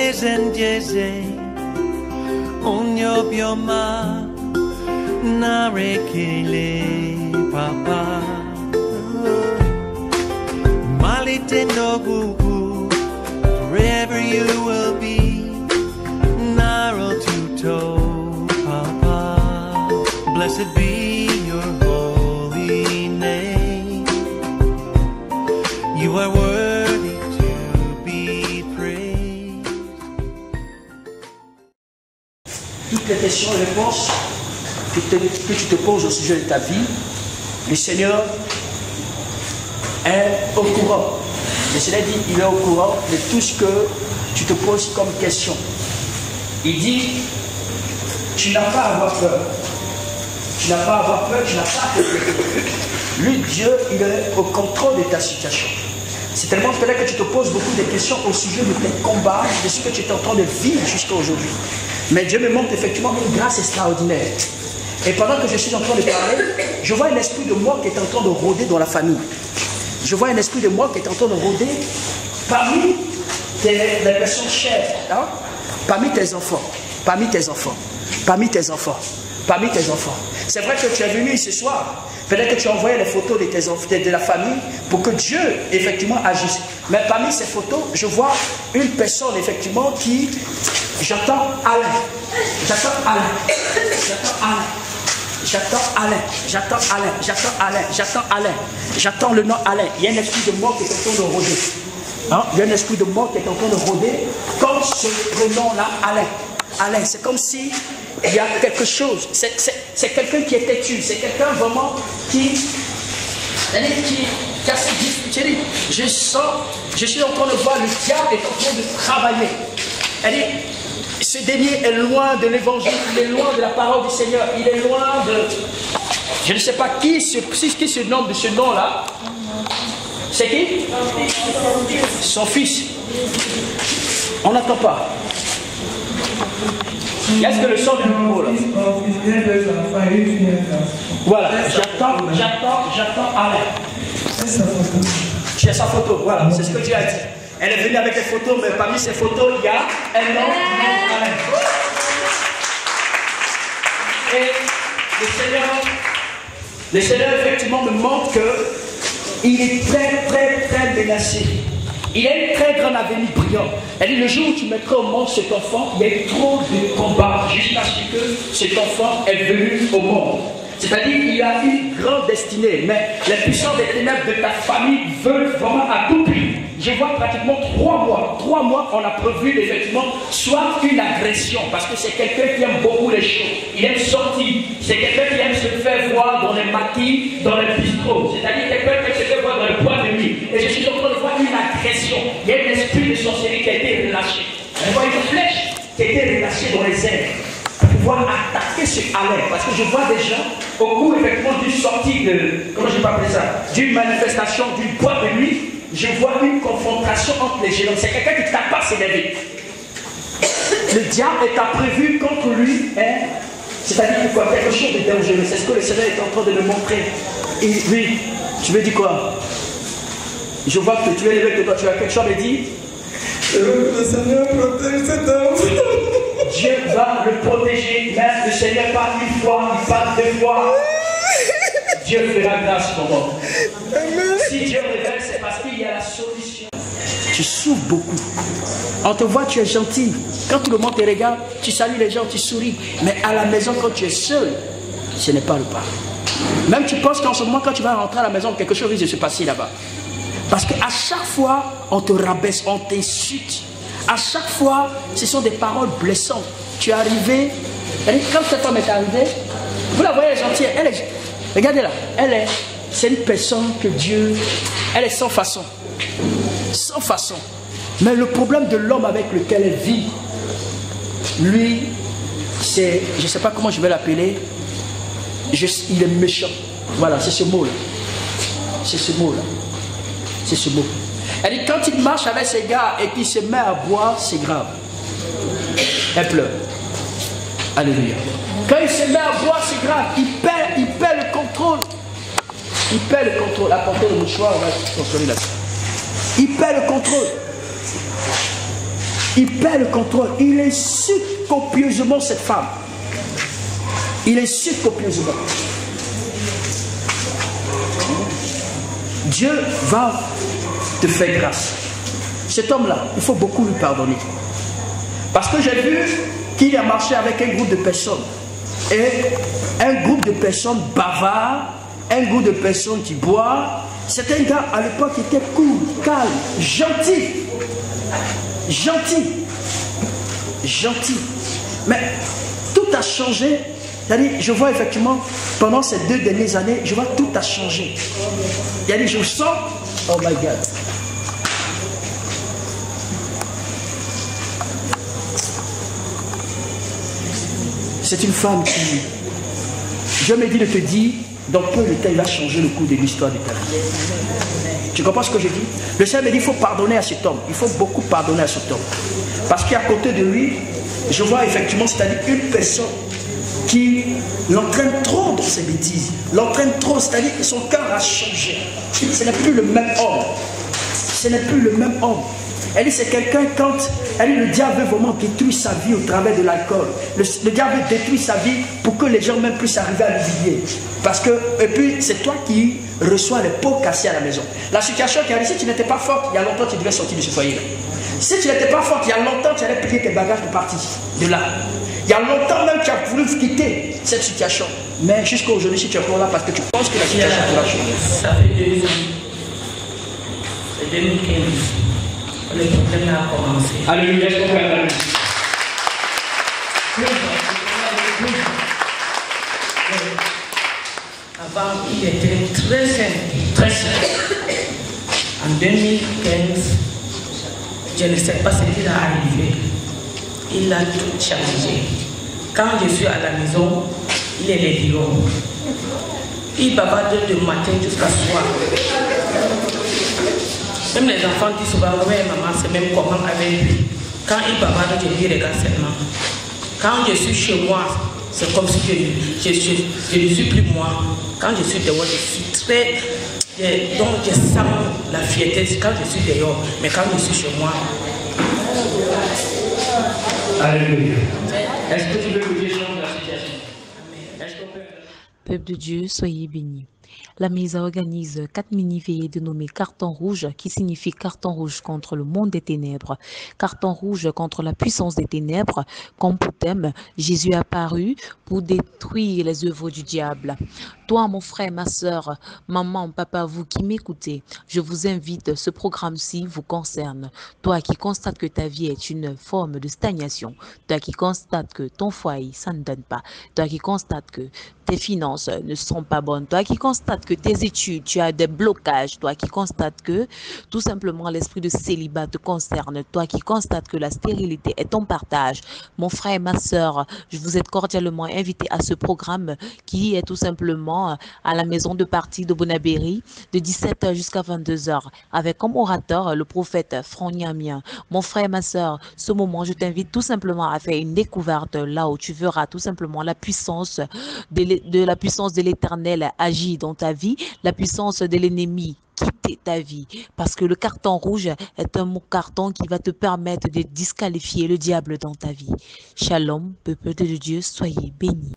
Jeze Onyo bioma Narekele papa Malite no bubu Forever you will be Naro tuto papa Blessed be your holy name You are worthy to be praised. Toutes les questions et réponses que tu te poses au sujet de ta vie, le Seigneur est au courant. Le Seigneur dit, il est au courant de tout ce que tu te poses comme question. Il dit, tu n'as pas à avoir peur. Tu n'as pas à avoir peur, tu n'as pas à te préoccuper. Lui, Dieu, il est au contrôle de ta situation. C'est tellement peut-être que tu te poses beaucoup de questions au sujet de tes combats, de ce que tu es en train de vivre jusqu'à aujourd'hui. Mais Dieu me montre effectivement une grâce extraordinaire. Et pendant que je suis en train de parler, je vois un esprit de mort qui est en train de rôder dans la famille. Je vois un esprit de mort qui est en train de rôder parmi les personnes chères, hein? Parmi tes enfants, parmi tes enfants, parmi tes enfants, parmi tes enfants. C'est vrai que tu es venu ce soir. Peut-être que tu as envoyé les photos de tes enfants, de la famille, pour que Dieu, effectivement, agisse. Mais parmi ces photos, je vois une personne, effectivement, qui... J'attends Alain. J'attends Alain. J'attends Alain. J'attends Alain. J'attends Alain. J'attends Alain. J'attends Alain. J'attends le nom Alain. Il y a un esprit de mort qui est en train de rôder. Hein? Il y a un esprit de mort qui est en train de rôder. Comme ce prénom-là, Alain. Alain, c'est comme si... il y a quelque chose, c'est quelqu'un qui est têtu, c'est quelqu'un vraiment qui a ses difficultés. Je suis en train de voir le diable est en train de travailler. Elle dit, ce dernier est loin de l'évangile, il est loin de la parole du Seigneur, il est loin de... Je ne sais pas qui se nomme de ce nom-là. C'est qui? Son fils. On n'entend pas. Est-ce que le son du micro là? Voilà, j'attends Alain. Tu as sa photo, voilà, c'est ce que tu as dit. Elle est venue avec des photos, mais parmi ces photos, il y a un nom, Alain. Et le Seigneur effectivement me montre qu'il est très menacé. Il a une très grande avenir brillant. Elle dit, le jour où tu mettras au monde cet enfant, il y a eu trop de combats jusqu'à ce que cet enfant est venu au monde. C'est-à-dire qu'il a une grande destinée, mais les puissances des ténèbres de ta famille veulent vraiment à tout prix. Je vois pratiquement 3 mois. 3 mois, on a prévu effectivement soit une agression, parce que c'est quelqu'un qui aime beaucoup les choses. Il aime sortir. C'est quelqu'un qui aime se faire voir dans les maquis, dans les bistrots. C'est-à-dire quelqu'un qui se fait voir dans le bois de nuit. Et je suis en train de voir une agression. Il y a un esprit de sorcellerie qui a été relâché. Je vois une flèche qui a été relâchée dans les airs. Pour pouvoir attaquer ce Alain. Parce que je vois des gens au cours effectivement d'une sortie de, comment je peux appeler ça, d'une manifestation, d'une boîte de nuit. Je vois une confrontation entre les géants. C'est quelqu'un qui tape pas s'élever. Le diable est prévu contre lui, hein? C'est-à-dire qu'il faut quelque chose de dangereux. C'est ce que le Seigneur est en train de me montrer. Et oui, tu me dis quoi? Je vois que tu es élevé, que toi tu as quelque chose à me dire. Le Seigneur protège cet homme. Dieu va le protéger. Même le Seigneur parle une fois, il parle 2 fois. Dieu fera grâce pour moi. Si Dieu révèle, c'est parce qu'il y a la solution. Tu souffres beaucoup. On te voit, tu es gentil. Quand tout le monde te regarde, tu salues les gens, tu souris. Mais à la maison, quand tu es seul, ce n'est pas le pas. Même tu penses qu'en ce moment, quand tu vas rentrer à la maison, quelque chose risque de se passer là-bas. Parce qu'à chaque fois, on te rabaisse, on t'insulte. À chaque fois, ce sont des paroles blessantes. Tu es arrivé, quand cette femme est arrivée, vous la voyez, elle est gentille, elle est... Regardez là, c'est une personne que Dieu, elle est sans façon. Sans façon. Mais le problème de l'homme avec lequel elle vit, lui, c'est, je ne sais pas comment je vais l'appeler, il est méchant. Voilà, c'est ce mot-là. C'est ce mot-là. C'est ce mot. Elle dit, quand il marche avec ses gars et qu'il se met à boire, c'est grave. Elle pleure. Alléluia. Quand il se met à boire, c'est grave. Il perd le contrôle. Il perd le contrôle. Apportez le mouchoir, on va consoler là-dessus. Il perd le contrôle. Il perd le contrôle. Il insulte copieusement cette femme. Il insulte copieusement. Dieu va te faire grâce. Cet homme-là, il faut beaucoup lui pardonner. Parce que j'ai vu qu'il a marché avec un groupe de personnes. Et un groupe de personnes bavards, un groupe de personnes qui boivent. C'est un gars à l'époque qui était cool, calme, gentil. Gentil. Gentil. Mais tout a changé. C'est-à-dire, je vois effectivement, pendant ces 2 dernières années, je vois tout a changé. C'est-à-dire, je sens, oh my God. C'est une femme qui, je me dis de te dire, dans peu de temps, il va changer le cours de l'histoire de ta vie. Tu comprends ce que je dis? Le Seigneur me dit, il faut pardonner à cet homme. Il faut beaucoup pardonner à cet homme. Parce qu'à côté de lui, je vois effectivement, c'est-à-dire une personne qui l'entraîne trop dans ses bêtises. L'entraîne trop, c'est-à-dire que son cœur a changé. Ce n'est plus le même homme. Ce n'est plus le même homme. Elle dit, c'est quelqu'un quand elle dit, le diable veut vraiment détruire sa vie au travers de l'alcool. Le diable veut détruire sa vie pour que les gens même puissent arriver à l'humilier. Parce que, et puis, c'est toi qui reçois les pots cassés à la maison. La situation qui arrive, si tu n'étais pas forte, il y a longtemps, tu devais sortir de ce foyer-là. Si tu n'étais pas forte, il y a longtemps, tu allais plier tes bagages pour partir de là. Il y a longtemps même, tu as voulu quitter cette situation. Mais jusqu'à aujourd'hui, si tu es encore là, parce que tu penses que la situation pourra changer. Ça fait 2 ans. C'est 2015. Le problème a commencé. Alléluia, est-ce qu'on peut aller? Avant, il était très simple, très simple. En 2015, je ne sais pas ce qui est arrivé. Il a tout changé. Quand je suis à la maison, il est les lions. Il bavarde de matin jusqu'à soir. Même les enfants disent souvent, ouais, maman, c'est même comment avec lui. Quand il bavarde, je lui regarde seulement. Quand je suis chez moi, c'est comme si je ne suis plus moi. Quand je suis dehors, je suis très... donc je sens la fierté quand je suis dehors. Mais quand je suis chez moi... Alléluia. Est-ce que tu veux que Dieu change la situation? Peuple de Dieu, soyez bénis. La Mesa organise 4 mini-veillées dénommées carton rouge, qui signifie carton rouge contre le monde des ténèbres, carton rouge contre la puissance des ténèbres, comme pour thème, Jésus est apparu pour détruire les œuvres du diable. Toi, mon frère, ma soeur, maman, papa, vous qui m'écoutez, je vous invite, ce programme-ci vous concerne. Toi qui constates que ta vie est une forme de stagnation, toi qui constates que ton foyer, ça ne donne pas, toi qui constates que tes finances ne sont pas bonnes, toi qui constates que tes études, tu as des blocages, toi qui constates que tout simplement l'esprit de célibat te concerne, toi qui constates que la stérilité est ton partage, mon frère et ma soeur, je vous ai cordialement invité à ce programme qui est tout simplement à la maison de parti de Bonabéry de 17h jusqu'à 22h avec comme orateur le prophète Froniamien. Mon frère et ma soeur, ce moment, je t'invite tout simplement à faire une découverte là où tu verras tout simplement la puissance de l'Éternel agir dans ta vie, la puissance de l'ennemi quitter ta vie, parce que le carton rouge est un carton qui va te permettre de disqualifier le diable dans ta vie. Shalom, peuple de Dieu, soyez bénis.